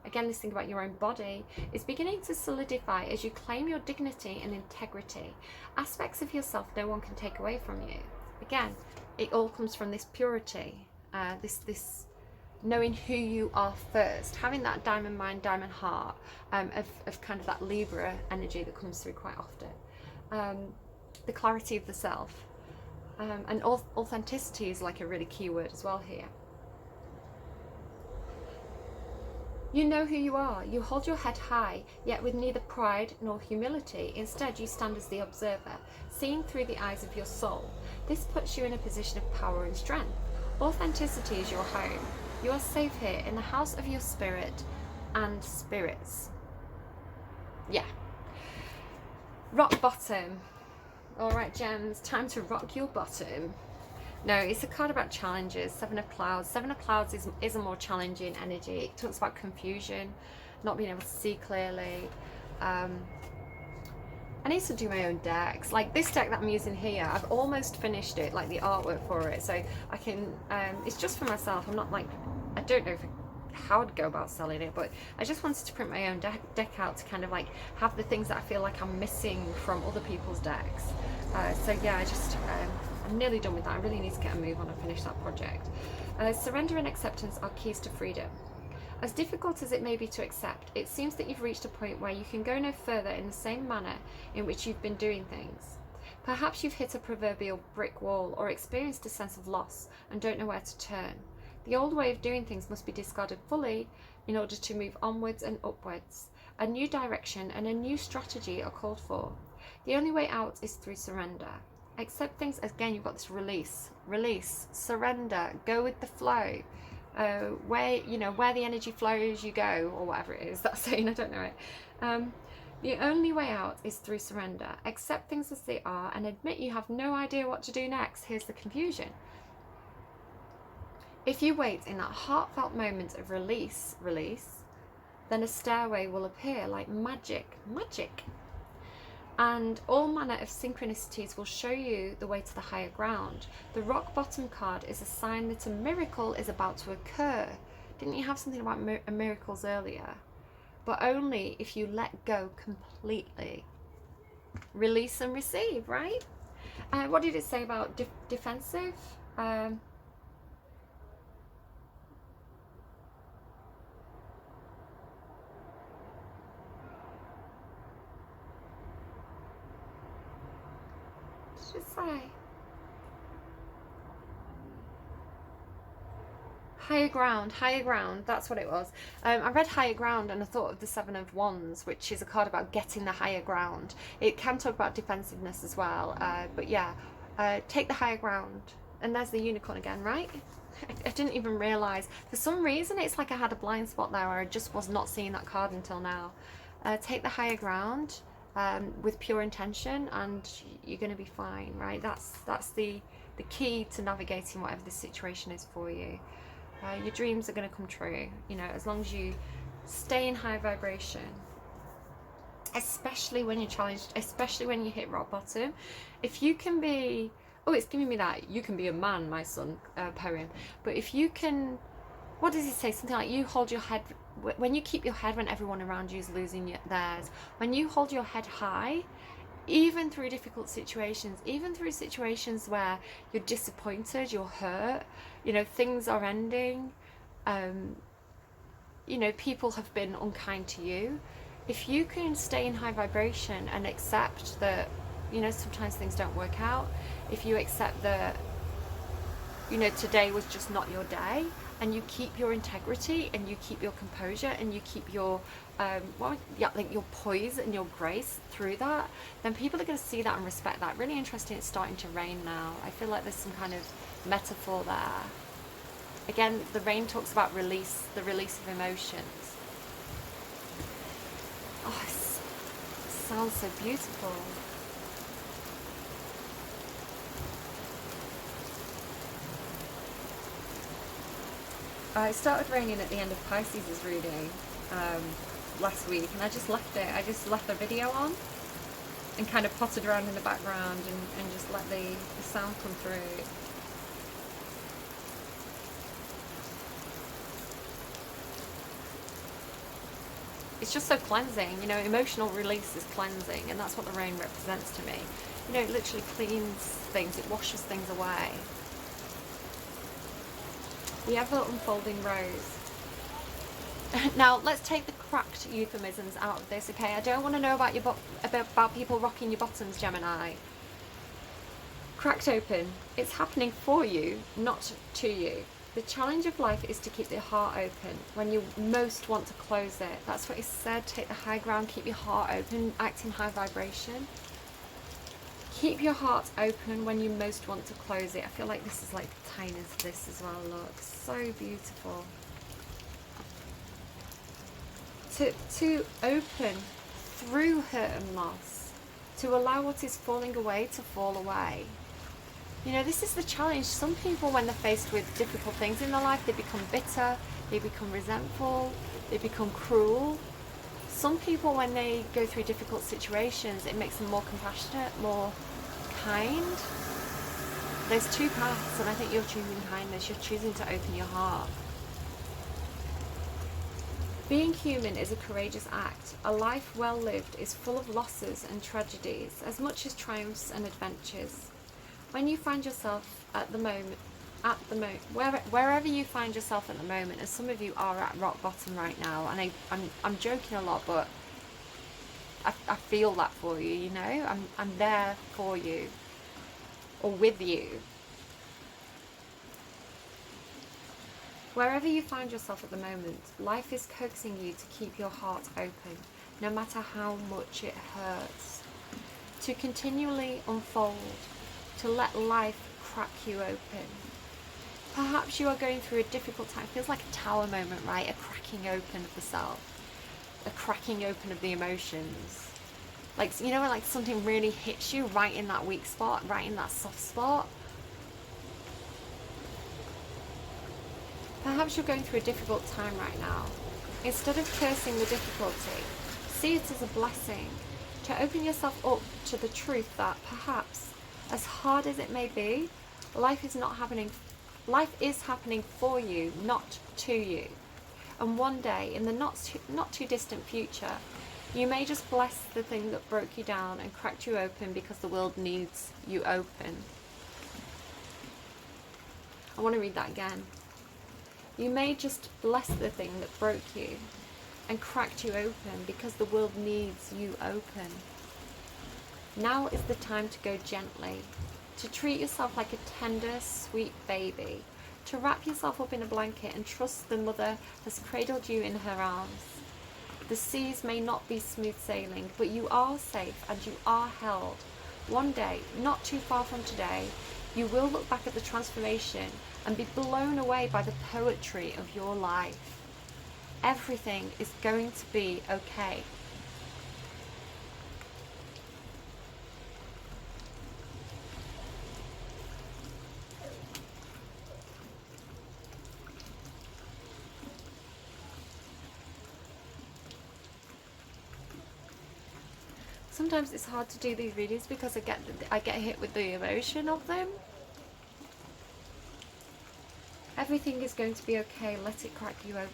again this thing about your own body, is beginning to solidify as you claim your dignity and integrity. Aspects of yourself no one can take away from you. Again, it all comes from this purity, this knowing who you are first, having that diamond mind, diamond heart, of kind of that Libra energy that comes through quite often. The clarity of the self, and authenticity is like a really key word as well here. You know who you are. You hold your head high, yet with neither pride nor humility. Instead, you stand as the observer, seeing through the eyes of your soul. This puts you in a position of power and strength. Authenticity is your home. You are safe here in the house of your spirit and spirits. Yeah. Rock bottom. All right, gems, time to rock your bottom. No, it's a card about challenges. Seven of Clouds. Seven of Clouds is a more challenging energy. It talks about confusion, not being able to see clearly. I need to do my own decks. Like this deck that I'm using here, I've almost finished it, like the artwork for it. So I can, it's just for myself. I'm not like, I don't know how to go about selling it, but I just wanted to print my own deck out to kind of like have the things that I feel like I'm missing from other people's decks. So yeah, I'm nearly done with that. I really need to get a move on and finish that project. Surrender and acceptance are keys to freedom. As difficult as it may be to accept, it seems that you've reached a point where you can go no further in the same manner in which you've been doing things. Perhaps you've hit a proverbial brick wall or experienced a sense of loss and don't know where to turn. The old way of doing things must be discarded fully in order to move onwards and upwards. A new direction and a new strategy are called for. The only way out is through surrender. Accept things, again you've got this release, surrender, go with the flow. Where the energy flows you go, or whatever it is that's saying, I don't know it. The only way out is through surrender. Accept things as they are and admit you have no idea what to do next. Here's the confusion. If you wait in that heartfelt moment of release, then a stairway will appear like magic. And all manner of synchronicities will show you the way to the higher ground. The rock bottom card is a sign that a miracle is about to occur. Didn't you have something about miracles earlier? But only if you let go completely. Release and receive, right? What did it say about defensive? What did it say? Higher ground, that's what it was. I read higher ground and I thought of the Seven of Wands, which is a card about getting the higher ground. It can talk about defensiveness as well, but yeah, take the higher ground. And there's the unicorn again, right? I didn't even realise. For some reason, it's like I had a blind spot there where I just was not seeing that card until now. Take the higher ground with pure intention and you're going to be fine, right? That's the key to navigating whatever the situation is for you. Your dreams are going to come true, you know, as long as you stay in high vibration, especially when you're challenged, especially when you hit rock bottom. If you can be, oh, it's giving me that, you can be a man, my son, poem. But if you can, what does he say? Something like, you hold your head, when you keep your head when everyone around you is losing theirs, when you hold your head high, even through difficult situations, even through situations where you're disappointed, you're hurt, you know, things are ending, you know, people have been unkind to you. If you can stay in high vibration and accept that, you know, sometimes things don't work out, if you accept that, you know, today was just not your day, and you keep your integrity and you keep your composure and you keep your like your poise and your grace through that, then people are going to see that and respect that. Really interesting, it's starting to rain now. I feel like there's some kind of metaphor there. Again, the rain talks about release, the release of emotions. Oh, it sounds so beautiful. It started raining at the end of Pisces' reading last week, and I just left it. I just left the video on and kind of potted around in the background and just let the sound come through. It's just so cleansing, you know, emotional release is cleansing, and that's what the rain represents to me. You know, it literally cleans things, it washes things away. The ever unfolding rose. Now let's take the cracked euphemisms out of this, okay? I don't want to know about about people rocking your bottoms, Gemini. Cracked open. It's happening for you, not to you. The challenge of life is to keep your heart open when you most want to close it. That's what it said. Take the high ground, keep your heart open, act in high vibration. Keep your heart open when you most want to close it. I feel like this is like tying into this as well. Look, so beautiful. To open through hurt and loss, to allow what is falling away to fall away. You know, this is the challenge. Some people, when they're faced with difficult things in their life, they become bitter, they become resentful, they become cruel. Some people, when they go through difficult situations, it makes them more compassionate, more kind. There's two paths, and I think you're choosing kindness. You're choosing to open your heart. Being human is a courageous act. A life well lived is full of losses and tragedies, as much as triumphs and adventures. When you find yourself wherever you find yourself at the moment, and some of you are at rock bottom right now, and I'm joking a lot, but I feel that for you, you know, I'm there for you, or with you. Wherever you find yourself at the moment, life is coaxing you to keep your heart open, no matter how much it hurts. To continually unfold, to let life crack you open. Perhaps you are going through a difficult time. It feels like a tower moment, right? A cracking open of the self. A cracking open of the emotions. Like, you know, when like something really hits you right in that weak spot, right in that soft spot. Perhaps you're going through a difficult time right now. Instead of cursing the difficulty, see it as a blessing. to open yourself up to the truth that perhaps, as hard as it may be, life is happening for you, not to you. And one day, in the not too distant future, you may just bless the thing that broke you down and cracked you open because the world needs you open. I want to read that again. You may just bless the thing that broke you and cracked you open because the world needs you open. Now is the time to go gently, to treat yourself like a tender, sweet baby, to wrap yourself up in a blanket and trust the mother has cradled you in her arms. The seas may not be smooth sailing, but you are safe and you are held. One day, not too far from today, you will look back at the transformation and be blown away by the poetry of your life. Everything is going to be okay. Sometimes it's hard to do these readings because I get hit with the emotion of them. Everything is going to be okay. Let it crack you open.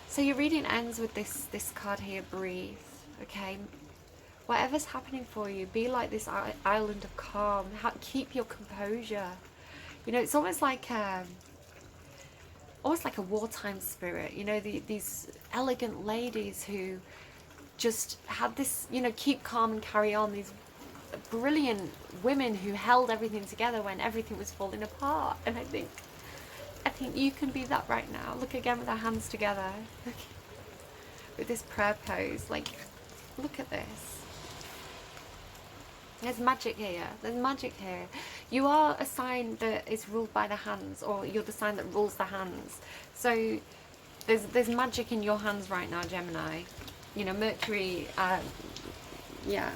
So your reading ends with this card here, breathe. Okay, whatever's happening for you, be like this island of calm. Keep your composure. You know, it's almost like a wartime spirit. You know, these elegant ladies who just had this, you know, keep calm and carry on. These brilliant women who held everything together when everything was falling apart. And I think you can be that right now. Look again with our hands together. With this prayer pose. Like, look at this. There's magic here. There's magic here. You are a sign that is ruled by the hands, or you're the sign that rules the hands. So there's magic in your hands right now, Gemini. You know, Mercury, yeah.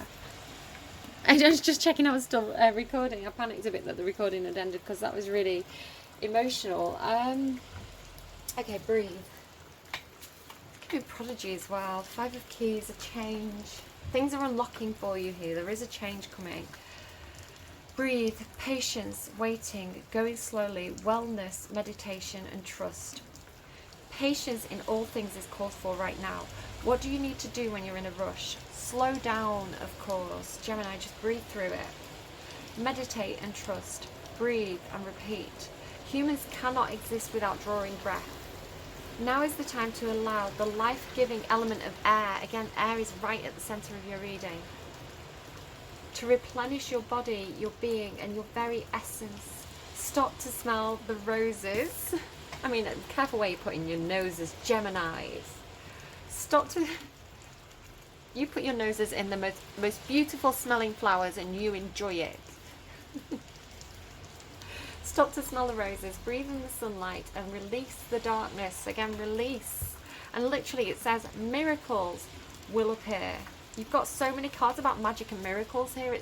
I was just checking I was still recording. I panicked a bit that the recording had ended because that was really emotional. Okay, breathe. It could be prodigy as well. 5 of Keys, a change. Things are unlocking for you here. There is a change coming. Breathe, patience, waiting, going slowly, wellness, meditation, and trust. Patience in all things is called for right now. What do you need to do when you're in a rush? Slow down, of course. Gemini, just breathe through it. Meditate and trust. Breathe and repeat. Humans cannot exist without drawing breath. Now is the time to allow the life-giving element of air, again, air is right at the center of your reading, to replenish your body, your being, and your very essence. Stop to smell the roses. I mean, careful where you're putting your noses, Geminis. Stop to... You put your noses in the most beautiful smelling flowers and you enjoy it. Stop to smell the roses, breathe in the sunlight and release the darkness. Again, release. And literally it says miracles will appear. You've got so many cards about magic and miracles here.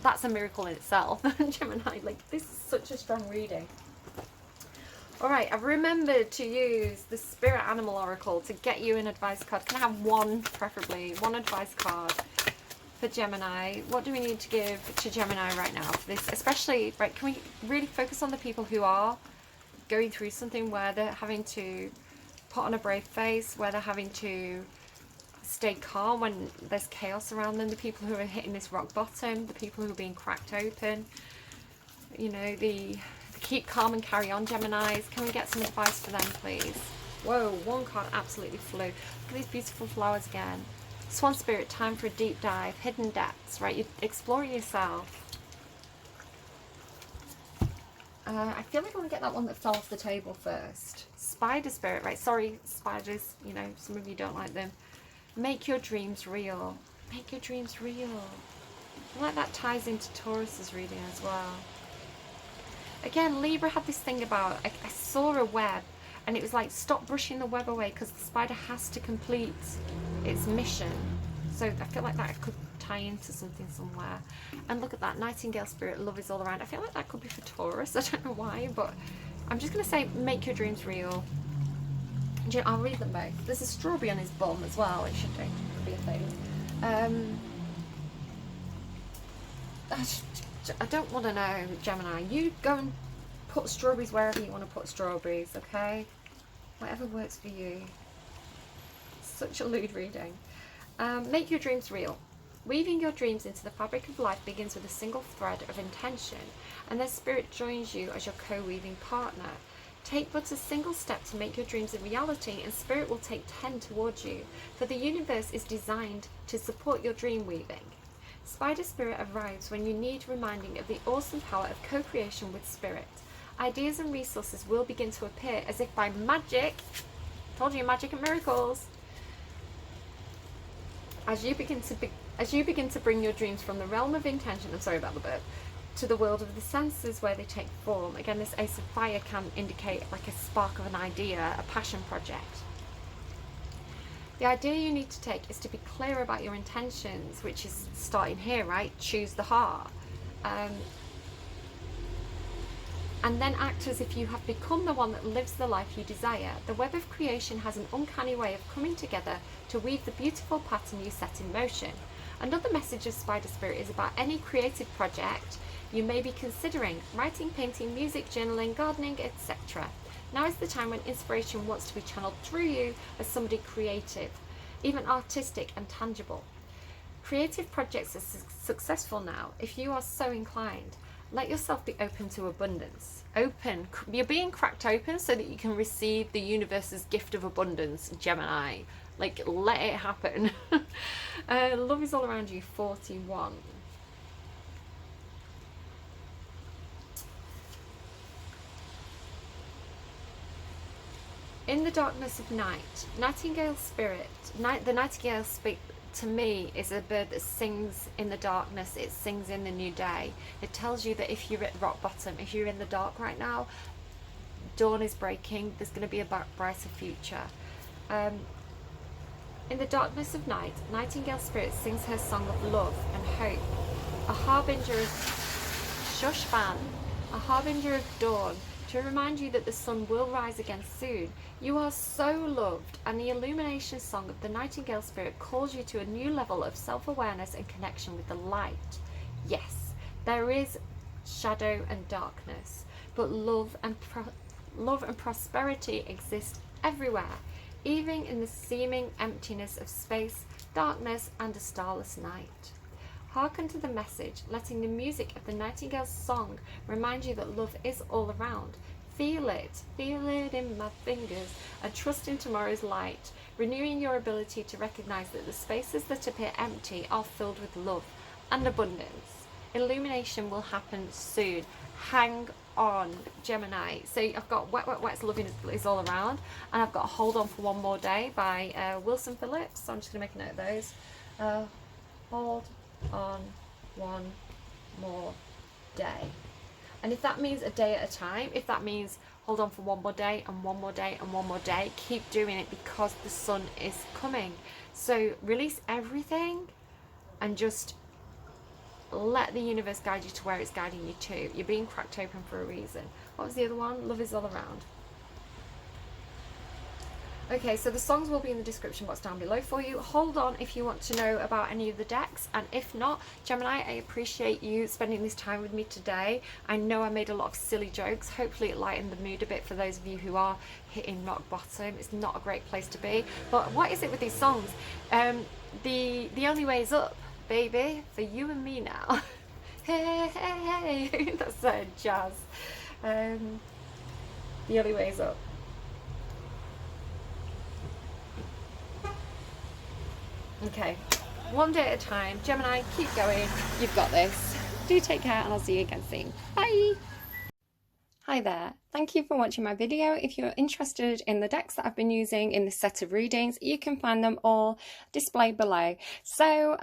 That's a miracle in itself. Gemini, like, this is such a strong reading. Alright, I've remembered to use the Spirit Animal Oracle to get you an advice card. Can I have one, preferably, one advice card for Gemini? What do we need to give to Gemini right now for this? Especially, right, can we really focus on the people who are going through something where they're having to put on a brave face, where they're having to stay calm when there's chaos around them, the people who are hitting this rock bottom, the people who are being cracked open, you know, the keep calm and carry on Geminis. Can we get some advice for them, please? Whoa, one card absolutely flew. Look at these beautiful flowers again. Swan Spirit, time for a deep dive. Hidden depths, right? You're exploring yourself. I feel like I want to get that one that fell off the table first. Spider Spirit, right? Sorry, spiders, you know, some of you don't like them. Make your dreams real. Make your dreams real. I feel like that ties into Taurus's reading as well. Again, Libra had this thing about, I saw a web and it was like, stop brushing the web away because the spider has to complete its mission. So I feel like that could tie into something somewhere. And look at that, Nightingale Spirit, love is all around. I feel like that could be for Taurus, I don't know why, but I'm just going to say make your dreams real. I'll read them both. There's a strawberry on his bum as well. It should be a thing. I don't want to know, Gemini. You go and put strawberries wherever you want to put strawberries, okay? Whatever works for you. Such a lewd reading. Make your dreams real. Weaving your dreams into the fabric of life begins with a single thread of intention, and then spirit joins you as your co-weaving partner. Take but a single step to make your dreams a reality, and spirit will take 10 towards you, for the universe is designed to support your dream weaving. Spider spirit arrives when you need reminding of the awesome power of co-creation with spirit. Ideas and resources will begin to appear as if by magic. Told you, magic and miracles. As you begin to bring your dreams from the realm of intention, I'm sorry about the burp, to the world of the senses where they take form. Again, this Ace of Fire can indicate like a spark of an idea, a passion project. The idea you need to take is to be clear about your intentions, which is starting here, right? Choose the heart. And then act as if you have become the one that lives the life you desire. The web of creation has an uncanny way of coming together to weave the beautiful pattern you set in motion. Another message of Spider Spirit is about any creative project you may be considering: writing, painting, music, journaling, gardening, etc. Now is the time when inspiration wants to be channeled through you as somebody creative, even artistic and tangible. Creative projects are successful now if you are so inclined. Let yourself be open to abundance. Open. You're being cracked open so that you can receive the universe's gift of abundance, Gemini. Like, let it happen. Love is all around you, 41. In the darkness of night, nightingale spirit, the nightingale to me is a bird that sings in the darkness. It sings in the new day. It tells you that if you're at rock bottom, if you're in the dark right now, dawn is breaking. There's going to be a brighter future. In the darkness of night, nightingale spirit sings her song of love and hope, a harbinger of Shushban, a harbinger of dawn, to remind you that the sun will rise again soon. You are so loved, and the illumination song of the nightingale spirit calls you to a new level of self-awareness and connection with the light. Yes, there is shadow and darkness, but love and prosperity exist everywhere, even in the seeming emptiness of space, darkness, and a starless night. Hearken to the message, letting the music of the nightingale's song remind you that love is all around. Feel it in my fingers, and trust in tomorrow's light, renewing your ability to recognize that the spaces that appear empty are filled with love and abundance. Illumination will happen soon. Hang on, Gemini. So I've got Wet, Wet, Wet's Loving is All Around, and I've got Hold On For One More Day by Wilson Phillips. So I'm just going to make a note of those. Hold on one more day. And if that means a day at a time, if that means hold on for one more day and one more day and one more day, keep doing it, because the sun is coming. So release everything and just let the universe guide you to where it's guiding you to. You're being cracked open for a reason. What was the other one? Love is all around. Okay, so the songs will be in the description box down below for you. Hold on if you want to know about any of the decks, and if not, Gemini, I appreciate you spending this time with me today. I know I made a lot of silly jokes. Hopefully it lightened the mood a bit for those of you who are hitting rock bottom. It's not a great place to be. But what is it with these songs? The only way is up, baby, for you and me now. Hey, hey, hey. That's jazz. The only way is up. Okay, one day at a time. Gemini, keep going. You've got this. Do take care, and I'll see you again soon. Bye. Hi there. Thank you for watching my video. If you're interested in the decks that I've been using in this set of readings, you can find them all displayed below. So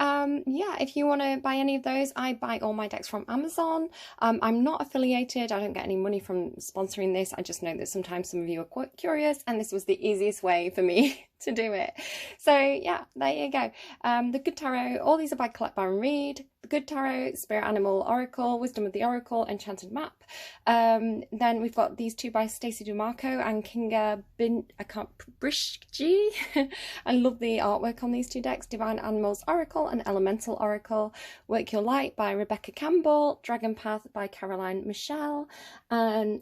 yeah, if you want to buy any of those, I buy all my decks from Amazon. I'm not affiliated. I don't get any money from sponsoring this. I just know that sometimes some of you are quite curious, and this was the easiest way for me to do it. So yeah, there you go. The Good Tarot, all these are by Colette Baron Reid. The Good Tarot, Spirit Animal Oracle, Wisdom of the Oracle, Enchanted Map. Then we've got these two by Stacey DeMarco and Kinga Brishji. I love the artwork on these two decks. Divine Animals Oracle and Elemental Oracle. Work Your Light by Rebecca Campbell. Dragon Path by Caroline Mitchell, and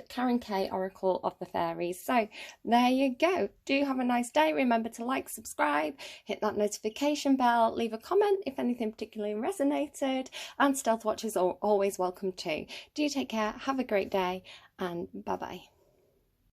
Karen Kay, Oracle of the Fairies. So there you go. Do have a nice day. Remember to like, subscribe, hit that notification bell, leave a comment if anything particularly resonated, and stealth watchers are always welcome too. Do take care, have a great day, and bye bye.